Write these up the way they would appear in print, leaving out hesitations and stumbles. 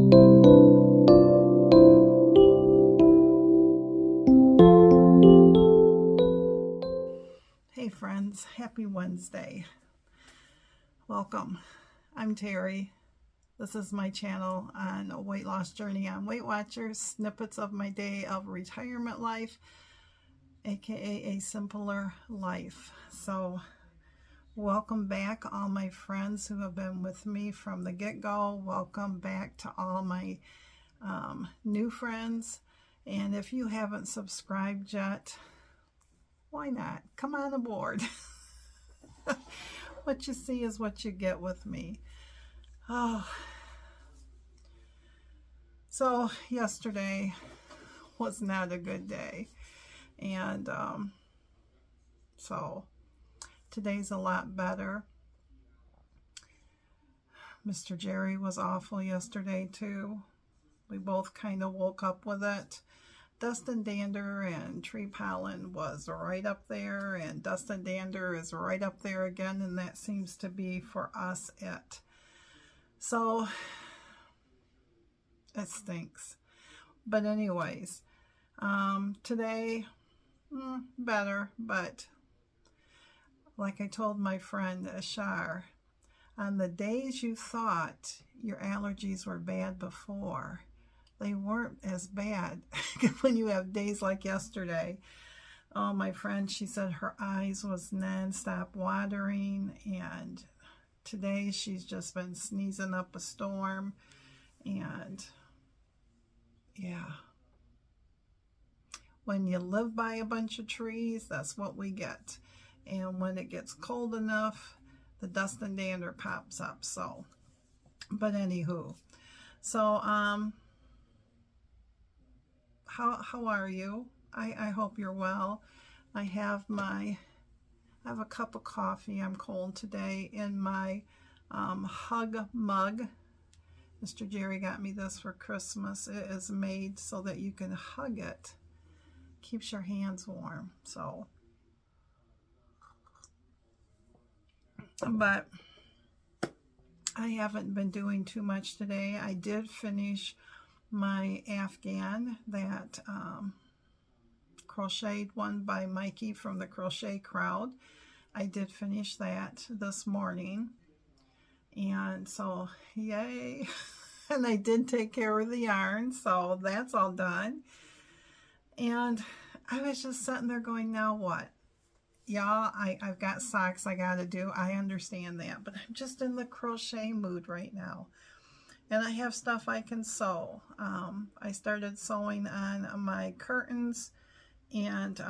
Hey friends, happy Wednesday. Welcome. I'm Teri. This is my channel on a weight loss journey on Weight Watchers, snippets of my day of retirement life, aka a simpler life. So welcome back all my friends who have been with me from the get-go. Welcome back to all my new friends. And if you haven't subscribed yet, why not? Come on aboard. What you see is what you get with me. Oh, so yesterday was not a good day, and so today's a lot better. Mr. Jerry was awful yesterday too. We both kind of woke up with it. Dust and dander and tree pollen was right up there, and dust and dander is right up there again, and that seems to be for us it. So it stinks. But anyways, today better, but like I told my friend Ashar, on the days you thought your allergies were bad before, they weren't as bad when you have days like yesterday. Oh, my friend, she said her eyes was non-stop watering, and today she's just been sneezing up a storm, and yeah. When you live by a bunch of trees, that's what we get. And when it gets cold enough, the dust and dander pops up. So, but anywho, so how are you? I hope you're well. I have a cup of coffee. I'm cold today in my hug mug. Mr. Jerry got me this for Christmas. It is made so that you can hug it. Keeps your hands warm. So, but I haven't been doing too much today. I did finish my Afghan, that crocheted one by Mikey from the Crochet Crowd. I did finish that this morning, and so yay. And I did take care of the yarn, so that's all done. And I was just sitting there going, now what? Y'all, I've got socks I gotta do. I understand that, but I'm just in the crochet mood right now. And I have stuff I can sew. I started sewing on my curtains, and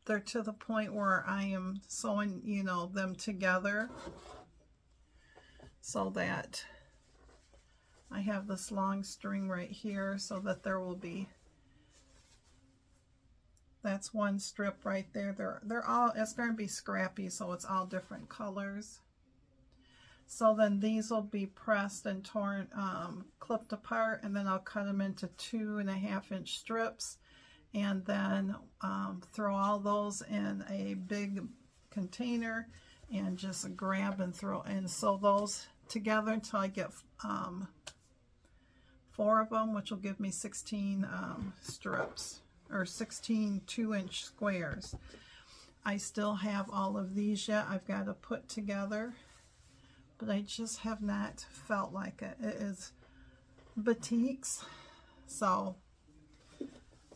they're to the point where I am sewing, you know, them together so that I have this long string right here so that there will be, that's one strip right there. They're all, it's going to be scrappy, so it's all different colors. So then these will be pressed and torn, clipped apart, and then I'll cut them into 2.5-inch strips, and then throw all those in a big container and just grab and throw and sew those together until I get 4 of them, which will give me 16 strips, or 16 2-inch squares. I still have all of these yet. I've got to put together, but I just have not felt like it. It is batiks, so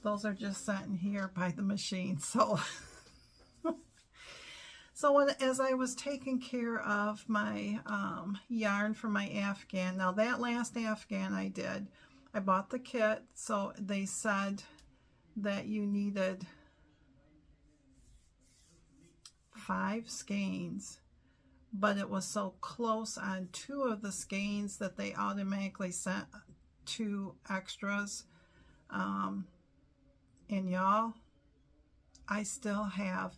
those are just sitting here by the machine. So as I was taking care of my yarn for my Afghan, now that last Afghan I bought the kit, so they said that you needed 5 skeins, but it was so close on 2 of the skeins that they automatically sent 2 extras. And y'all, I still have,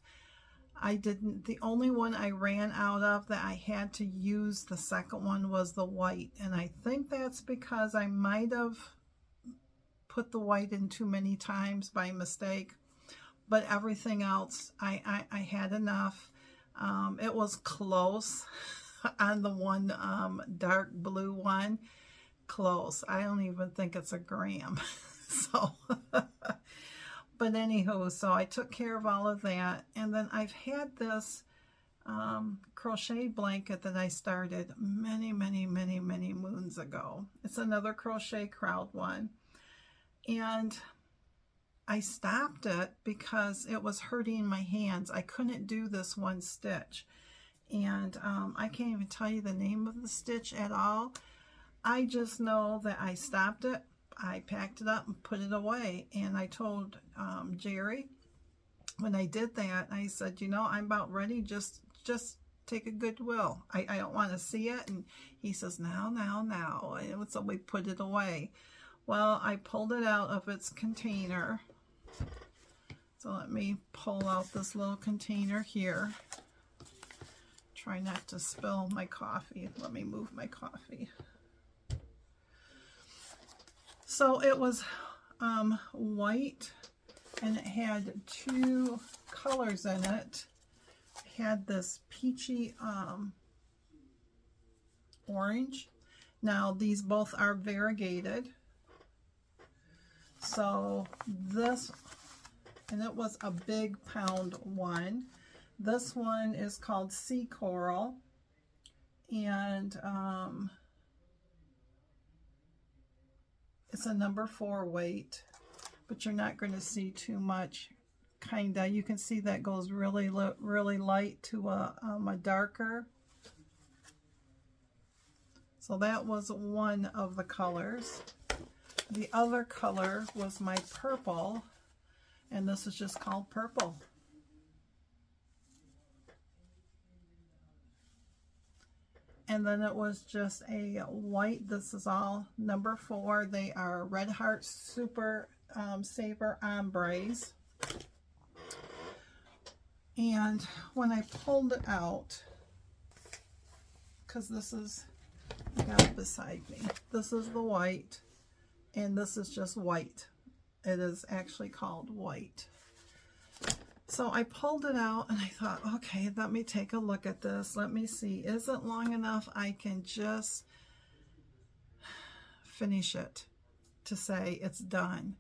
the only one I ran out of that I had to use, the second one, was the white, and I think that's because I might have put the white in too many times by mistake, but everything else I had enough. It was close on the one dark blue one, close. I don't even think it's a gram. So, but anywho, so I took care of all of that. And then I've had this crochet blanket that I started many moons ago. It's another Crochet Crowd one. And I stopped it because it was hurting my hands. I couldn't do this one stitch. And I can't even tell you the name of the stitch at all. I just know that I stopped it. I packed it up and put it away. And I told Jerry when I did that, I said, you know, I'm about ready. Just take a Goodwill. I don't want to see it. And he says, now. And so we put it away. Well, I pulled it out of its container. So let me pull out this little container here. Try not to spill my coffee. Let me move my coffee. So it was white, and it had two colors in it. It had this peachy orange. Now these both are variegated. So this, and it was a big pound one. This one is called Sea Coral, and it's a number 4 weight, but you're not going to see too much. Kinda, you can see that goes really light to a darker. So that was one of the colors. The other color was my purple, and this is just called Purple. And then it was just a white. This is all number 4. They are Red Heart Super Saver Ombres. And when I pulled it out, because this is, I got it beside me. This is the white, and this is just white. It is actually called white. So I pulled it out and I thought, okay, let me take a look at this. Let me see, is it long enough I can just finish it to say it's done?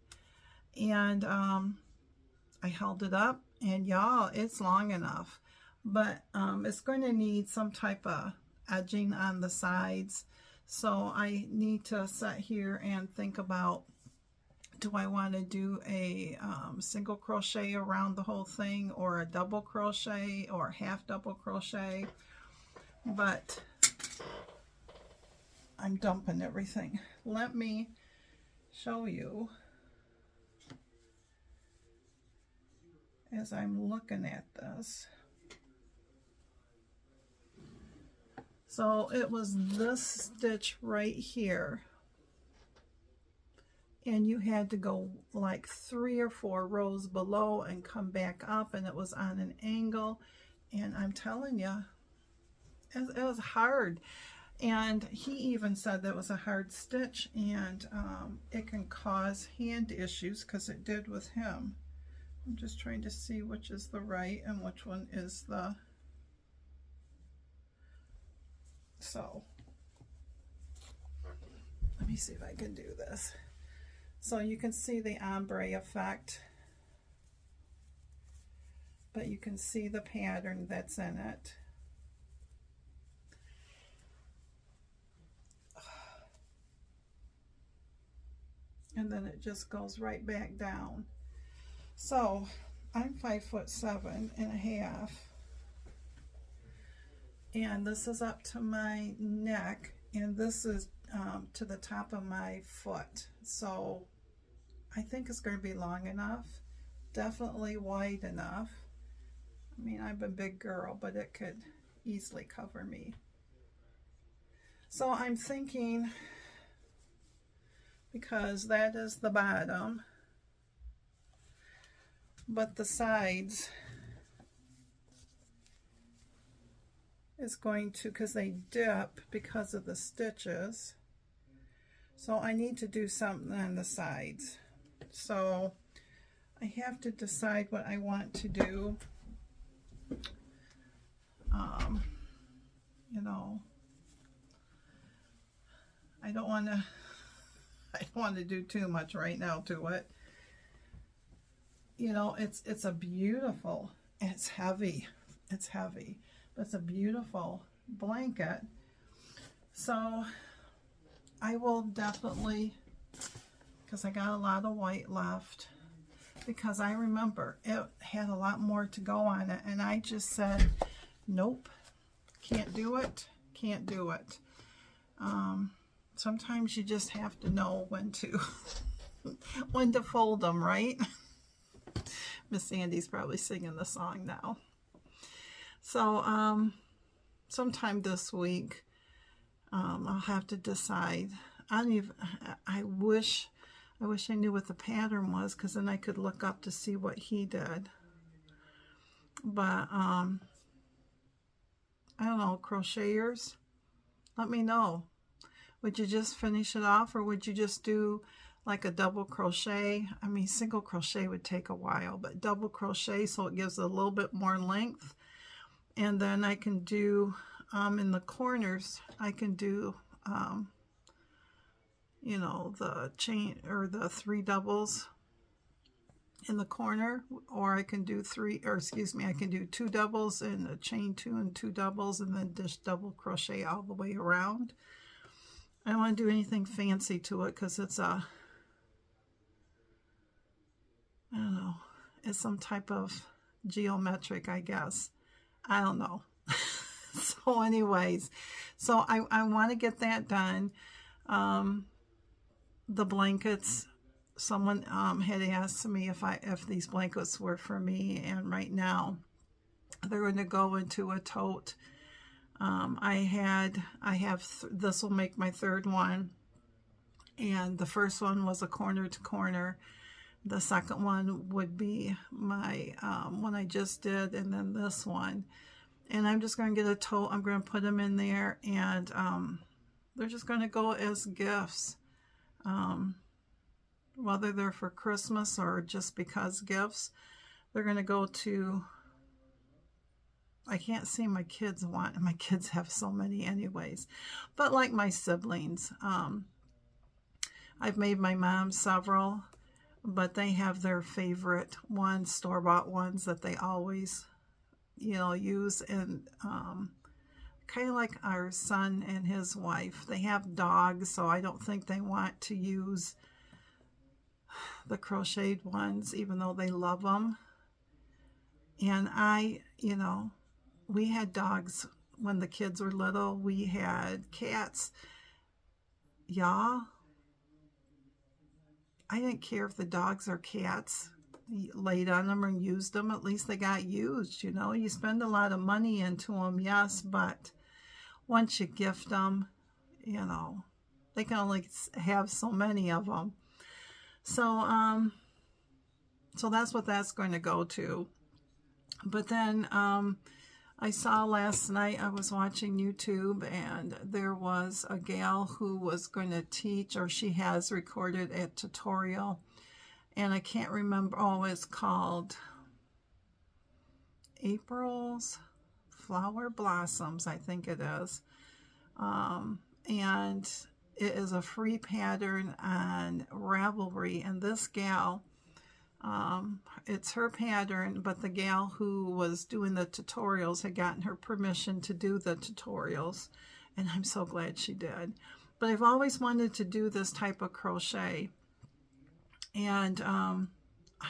And I held it up, and y'all, it's long enough. But it's going to need some type of edging on the sides. So I need to sit here and think about, do I want to do a single crochet around the whole thing, or a double crochet, or half double crochet? But I'm dumping everything. Let me show you as I'm looking at this. So it was this stitch right here. And you had to go like 3 or 4 rows below and come back up, and it was on an angle. And I'm telling you, it was hard. And he even said that it was a hard stitch, and it can cause hand issues, because it did with him. I'm just trying to see which is the right and which one is the... So let me see if I can do this. So you can see the ombre effect, but you can see the pattern that's in it. And then it just goes right back down. So I'm 5'7½", and this is up to my neck, and this is to the top of my foot. So I think it's going to be long enough, definitely wide enough. I mean, I'm a big girl, but it could easily cover me. So I'm thinking, because that is the bottom, but the sides is going to, because they dip because of the stitches, so I need to do something on the sides. So I have to decide what I want to do. You know, I don't want to I don't want to do too much right now to it. You know, it's a beautiful, it's heavy, but it's a beautiful blanket. So I will definitely, because I got a lot of white left, because I remember it had a lot more to go on it, and I just said, nope, can't do it. Sometimes you just have to know when to when to fold them, right? Miss Sandy's probably singing the song now. So sometime this week, I'll have to decide. I wish I knew what the pattern was, because then I could look up to see what he did. But I don't know, crocheters, let me know. Would you just finish it off, or would you just do like a double crochet? I mean, single crochet would take a while, but double crochet, so it gives a little bit more length. And then I can do in the corners, I can do you know, the chain or the 3 doubles in the corner, or I can do I can do 2 doubles and a chain 2 and 2 doubles, and then just double crochet all the way around. I don't want to do anything fancy to it, because it's I don't know, it's some type of geometric, I guess. I don't know. So anyways, so I want to get that done. The blankets, someone had asked me if these blankets were for me, and right now they're going to go into a tote. This will make my 3rd one, and the first one was a corner to corner. The second one would be my one I just did, and then this one. And I'm just going to get a tote. I'm going to put them in there, and they're just going to go as gifts. Whether they're for Christmas or just because gifts, they're going to go to, I can't see my kids have so many anyways, but like my siblings, I've made my mom several, but they have their favorite ones, store-bought ones that they always, you know, use. And kind of like our son and his wife, they have dogs, so I don't think they want to use the crocheted ones, even though they love them. And you know, we had dogs when the kids were little. We had cats. Y'all, I didn't care if the dogs or cats laid on them or used them. At least they got used, you know. You spend a lot of money into them, yes, but once you gift them, you know, they can only have so many of them. So so that's what that's going to go to. But then I saw last night, I was watching YouTube, and there was a gal who was going to teach, or she has recorded a tutorial, and I can't remember. Oh, it's called April's Flower Blossoms, I think it is. And it is a free pattern on Ravelry, and this gal, it's her pattern, but the gal who was doing the tutorials had gotten her permission to do the tutorials, and I'm so glad she did. But I've always wanted to do this type of crochet, and I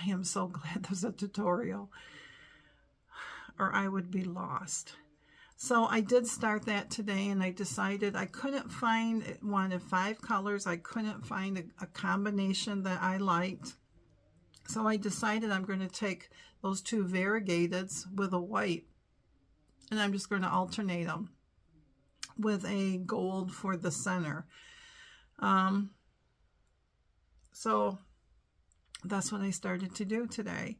am so glad there's a tutorial, or I would be lost. So I did start that today, and I decided I couldn't find, it wanted 5 colors. I couldn't find a combination that I liked. So I decided I'm going to take those 2 variegateds with a white, and I'm just going to alternate them with a gold for the center. So that's what I started to do today.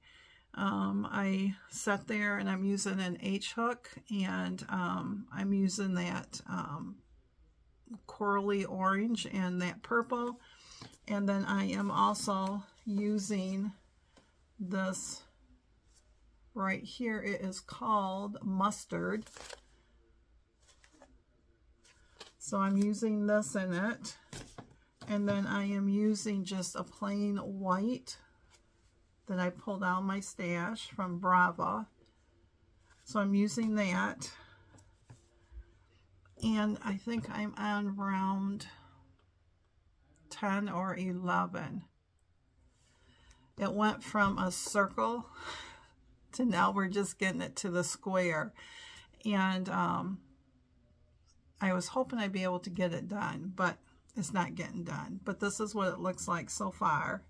I sat there, and I'm using an H hook, and I'm using that corally orange and that purple, and then I am also using this right here. It is called mustard, so I'm using this in it, And then I am using just a plain white that I pulled out of my stash from Brava. So I'm using that. And I think I'm on round 10 or 11. It went from a circle to now we're just getting it to the square. And I was hoping I'd be able to get it done, but it's not getting done. But this is what it looks like so far.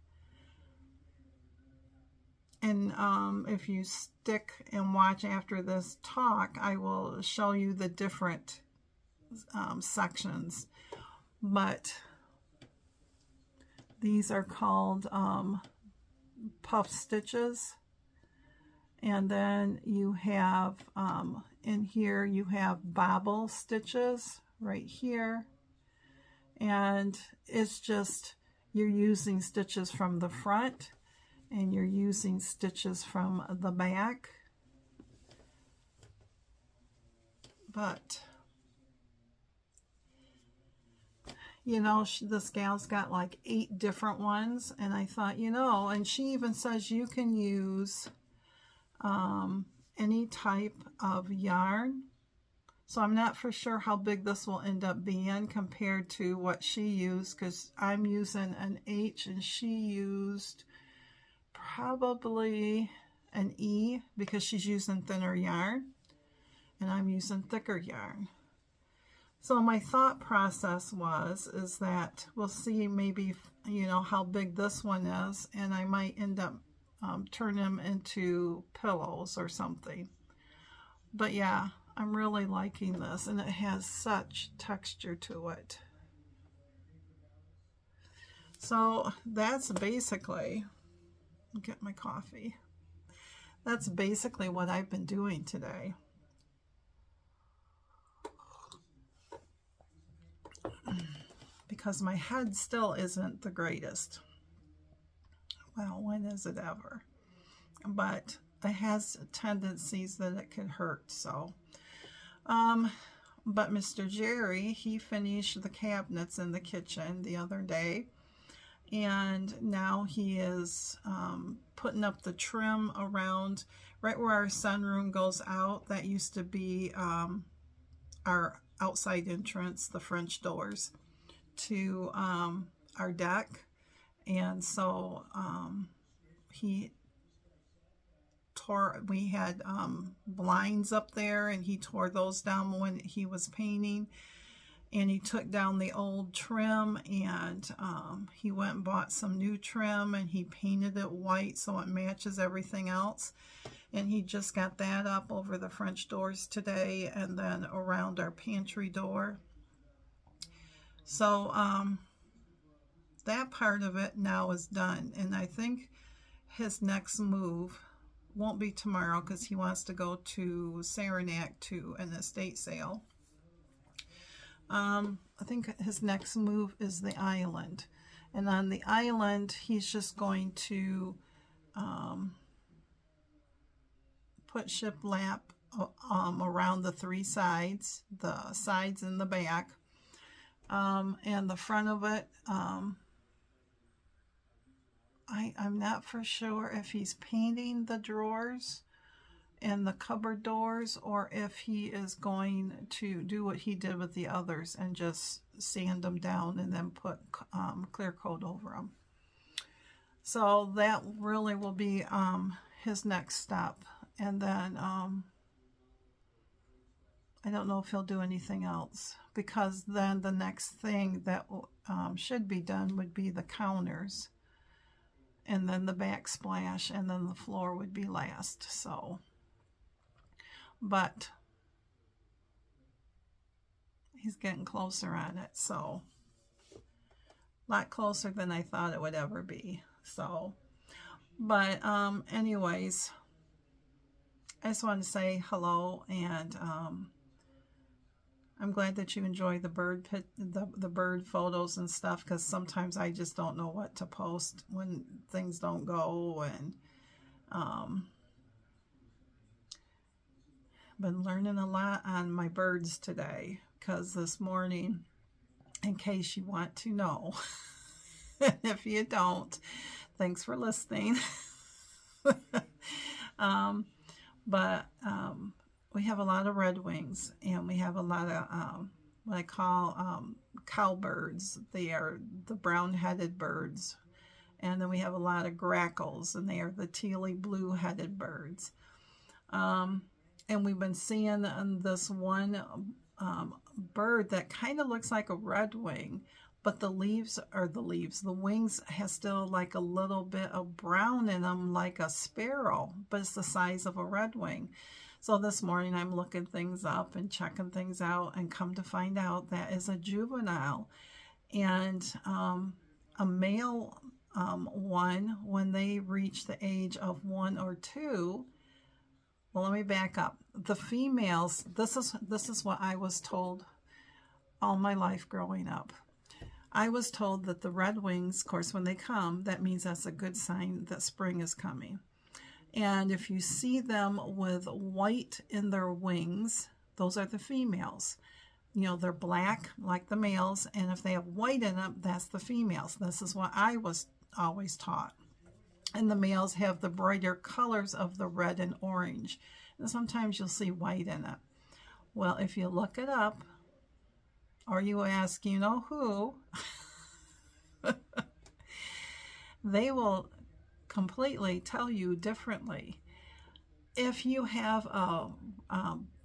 And if you stick and watch after this talk, I will show you the different sections. But these are called puff stitches. And then you have in here you have bobble stitches right here, and it's just you're using stitches from the front and you're using stitches from the back. But you know, this gal's got like 8 different ones, and I thought, you know, and she even says you can use any type of yarn. So I'm not for sure how big this will end up being compared to what she used, because I'm using an H and she used probably an E because she's using thinner yarn and I'm using thicker yarn. So my thought process is that we'll see maybe, you know, how big this one is, and I might end up turn them into pillows or something. But yeah, I'm really liking this, and it has such texture to it. So that's basically, I'll get my coffee. That's basically what I've been doing today. Because my head still isn't the greatest. Well, when is it ever? But it has tendencies that it could hurt, so. But Mr. Jerry, he finished the cabinets in the kitchen the other day, and now he is putting up the trim around right where our sunroom goes out. That used to be our outside entrance, the French doors to our deck. And so we had blinds up there, and he tore those down when he was painting, and he took down the old trim, and he went and bought some new trim, and he painted it white so it matches everything else. And he just got that up over the French doors today, and then around our pantry door. So that part of it now is done, and I think his next move won't be tomorrow because he wants to go to Saranac to an estate sale. I think his next move is the island, and on the island he's just going to put shiplap around the 3 sides, the sides and the back, and the front of it. I'm not for sure if he's painting the drawers and the cupboard doors, or if he is going to do what he did with the others and just sand them down and then put clear coat over them. So that really will be his next step. And then I don't know if he'll do anything else, because then the next thing that should be done would be the counters, and then the backsplash, and then the floor would be last. So, but he's getting closer on it, so a lot closer than I thought it would ever be. So, but anyways, I just want to say hello, and I'm glad that you enjoy the bird the bird photos and stuff, because sometimes I just don't know what to post when things don't go. And been learning a lot on my birds today, because this morning in case you want to know. If you don't, thanks for listening. But we have a lot of red wings, and we have a lot of what I call cowbirds. They are the brown-headed birds. And then we have a lot of grackles, and they are the tealy blue-headed birds. And we've been seeing this one bird that kind of looks like a redwing, but the wings have still like a little bit of brown in them, like a sparrow, but it's the size of a redwing. So this morning I'm looking things up and checking things out, and come to find out that is a juvenile. And a male one, when they reach the age of 1 or 2, well, let me back up. The females, this is what I was told all my life growing up. I was told that the red wings, of course, when they come, that means that's a good sign that spring is coming. And if you see them with white in their wings, those are the females. You know, they're black like the males, and if they have white in them, that's the females. This is what I was always taught. And the males have the brighter colors of the red and orange. And sometimes you'll see white in it. Well, if you look it up, or you ask, you know who, they will completely tell you differently. If you have a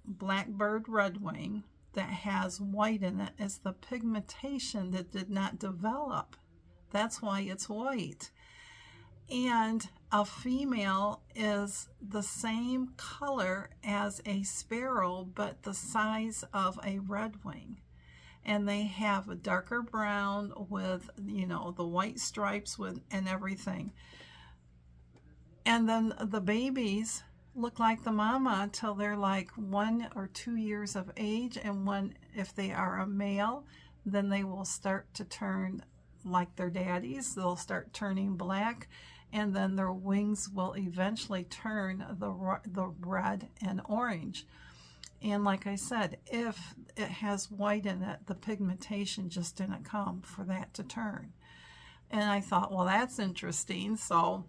blackbird redwing that has white in it, it's the pigmentation that did not develop. That's why it's white. And a female is the same color as a sparrow, but the size of a redwing. And they have a darker brown with, you know, the white stripes with and everything. And then the babies look like the mama until they're like 1 or 2 years of age. And if they are a male, then they will start to turn like their daddies. They'll start turning black, and then their wings will eventually turn the red and orange. And like I said, if it has white in it, the pigmentation just didn't come for that to turn. And I thought, well, that's interesting. So,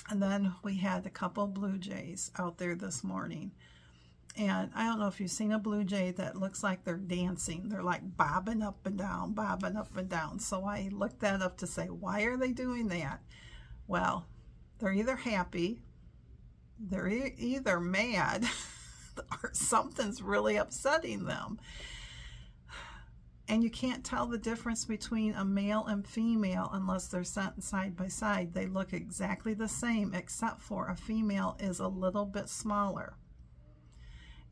and then we had a couple blue jays out there this morning. And I don't know if you've seen a blue jay that looks like they're dancing. They're like bobbing up and down, bobbing up and down. So I looked that up to say, why are they doing that? Well, they're either happy, they're either mad, or something's really upsetting them. And you can't tell the difference between a male and female unless they're sent side by side. They look exactly the same, except for a female is a little bit smaller.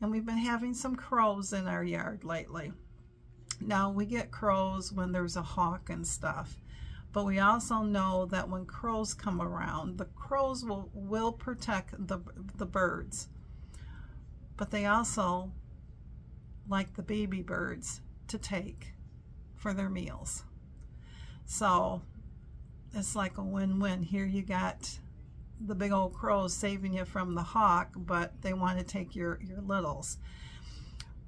And we've been having some crows in our yard lately. Now, we get crows when there's a hawk and stuff. But we also know that when crows come around, the crows will protect the birds. But they also like the baby birds to take for their meals. So it's like a win-win. Here you got the big old crows saving you from the hawk, but they want to take your littles.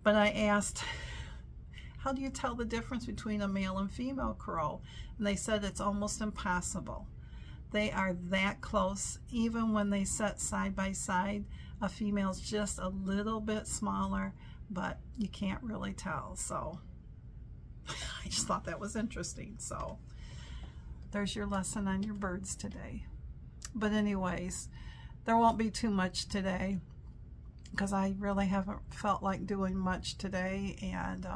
But I asked, how do you tell the difference between a male and female crow? And they said it's almost impossible. They are that close. Even when they sit side by side, a female's just a little bit smaller, but you can't really tell. So I just thought that was interesting. So there's your lesson on your birds today. But anyways, there won't be too much today because I really haven't felt like doing much today. And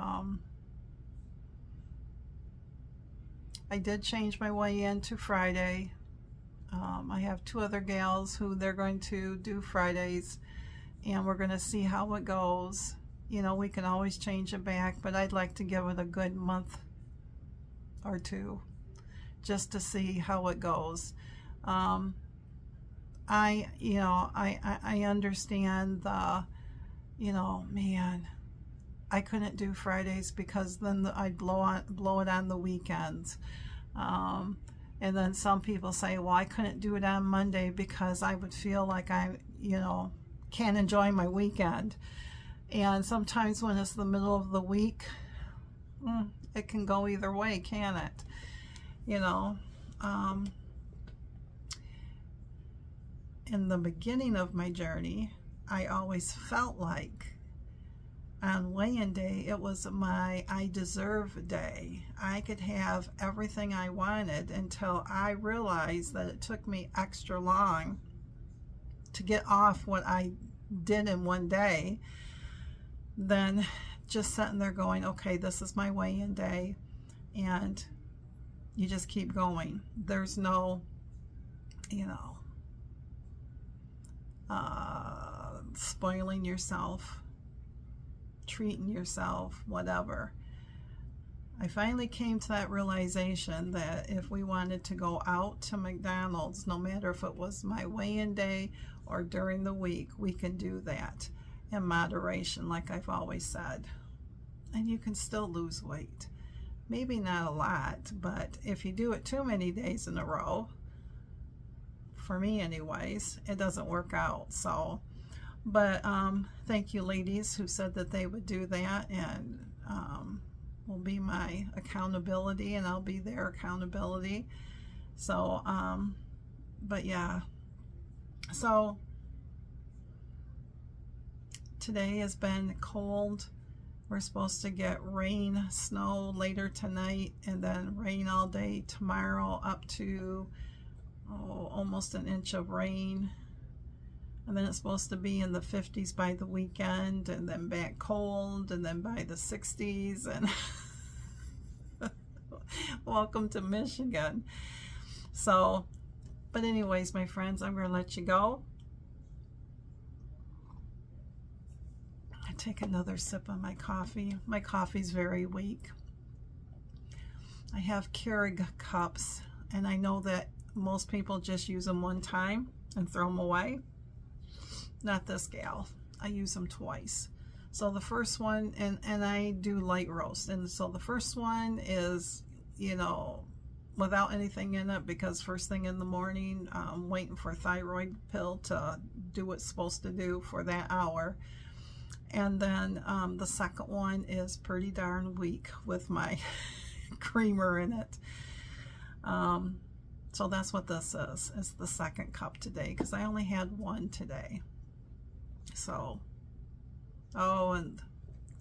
I did change my way into Friday. I have 2 other gals who they're going to do Fridays, and we're going to see how it goes. You know, we can always change it back, but I'd like to give it a good month or 2 just to see how it goes. I understand the, man, I couldn't do Fridays because then I'd blow it on the weekends. And then some people say, well, I couldn't do it on Monday because I would feel like I, can't enjoy my weekend. And sometimes when it's the middle of the week, It can go either way, can it? You know, in the beginning of my journey, I always felt like on weigh-in day, it was my I deserve day. I could have everything I wanted until I realized that it took me extra long to get off what I did in one day than just sitting there going, okay, this is my weigh-in day, and you just keep going. There's no, you know, spoiling yourself, treating yourself, whatever. I finally came to that realization that if we wanted to go out to McDonald's, no matter if it was my weigh-in day or during the week, we can do that in moderation, like I've always said. And you can still lose weight. Maybe not a lot, but if you do it too many days in a row, for me anyways, it doesn't work out. So, but thank you ladies who said that they would do that, and will be my accountability, and I'll be their accountability. So but yeah, so today has been cold. We're supposed to get rain, snow later tonight, and then rain all day tomorrow, up to almost an inch of rain. And then it's supposed to be in the 50s by the weekend, and then back cold, and then by the 60s. And welcome to Michigan. So, but anyways, my friends, I'm going to let you go. I take another sip of my coffee. My coffee's very weak. I have Keurig cups, and I know that most people just use them one time and throw them away. Not this gal. I use them twice. So the first one, and I do light roast, and so the first one is, you know, without anything in it, because first thing in the morning, I'm waiting for a thyroid pill to do what it's supposed to do for that hour. And then the second one is pretty darn weak with my creamer in it. So that's what this is the second cup today, because I only had one today. So, oh, and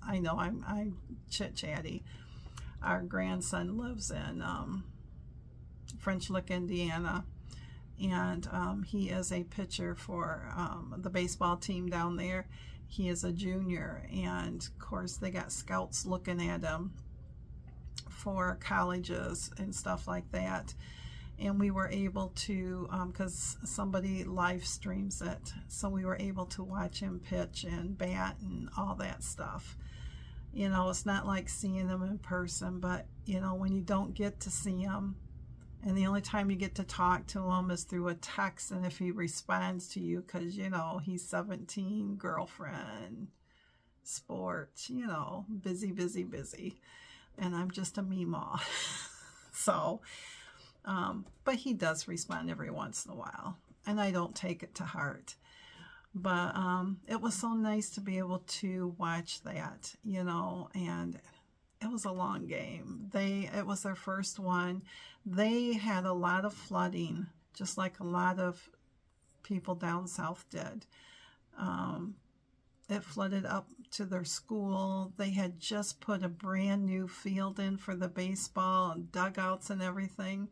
I know I'm chit-chatty. Our grandson lives in French Lick, Indiana, and he is a pitcher for the baseball team down there. He is a junior, and of course they got scouts looking at him for colleges and stuff like that. And we were able to, because somebody live streams it, so we were able to watch him pitch and bat and all that stuff. You know, it's not like seeing him in person, but, you know, when you don't get to see him, and the only time you get to talk to him is through a text, and if he responds to you, because, you know, he's 17, girlfriend, sports, you know, busy, busy, busy. And I'm just a meemaw. So... but he does respond every once in a while, and I don't take it to heart. But it was so nice to be able to watch that, you know, and it was a long game. It was their first one. They had a lot of flooding, just like a lot of people down south did. It flooded up to their school. They had just put a brand new field in for the baseball and dugouts and everything.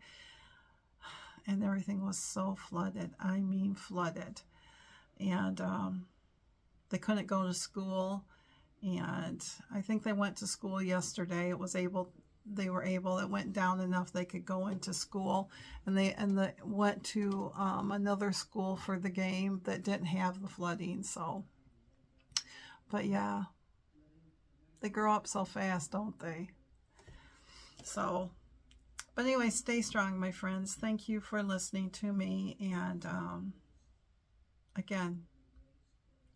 And everything was so flooded. I mean flooded. And they couldn't go to school. And I think they went to school yesterday. It went down enough they could go into school. And they went to another school for the game that didn't have the flooding. So, but yeah, they grow up so fast, don't they? So, but anyway, stay strong, my friends. Thank you for listening to me. And again,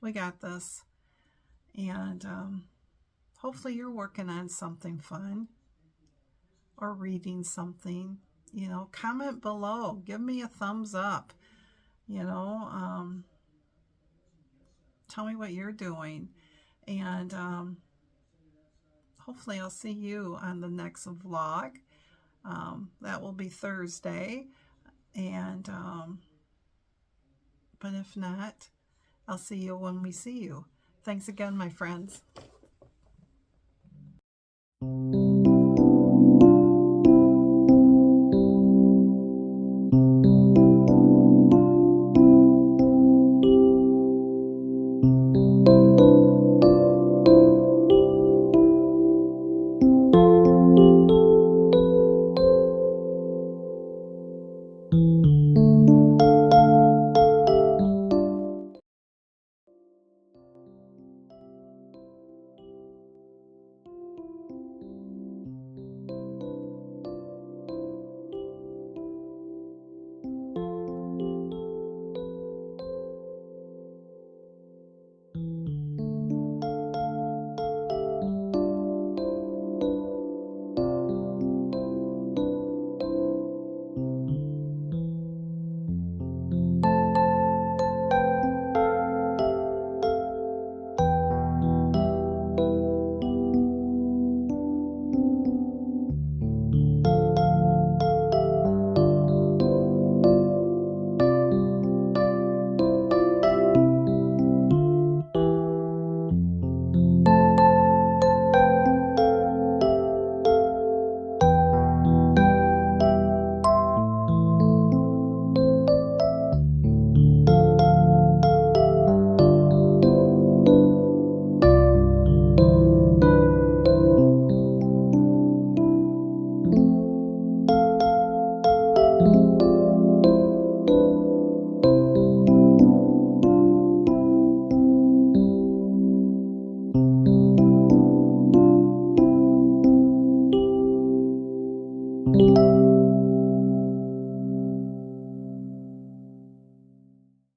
we got this. And hopefully you're working on something fun or reading something. You know, comment below. Give me a thumbs up. You know, tell me what you're doing. And hopefully I'll see you on the next vlog. That will be Thursday. And, but if not, I'll see you when we see you. Thanks again, my friends.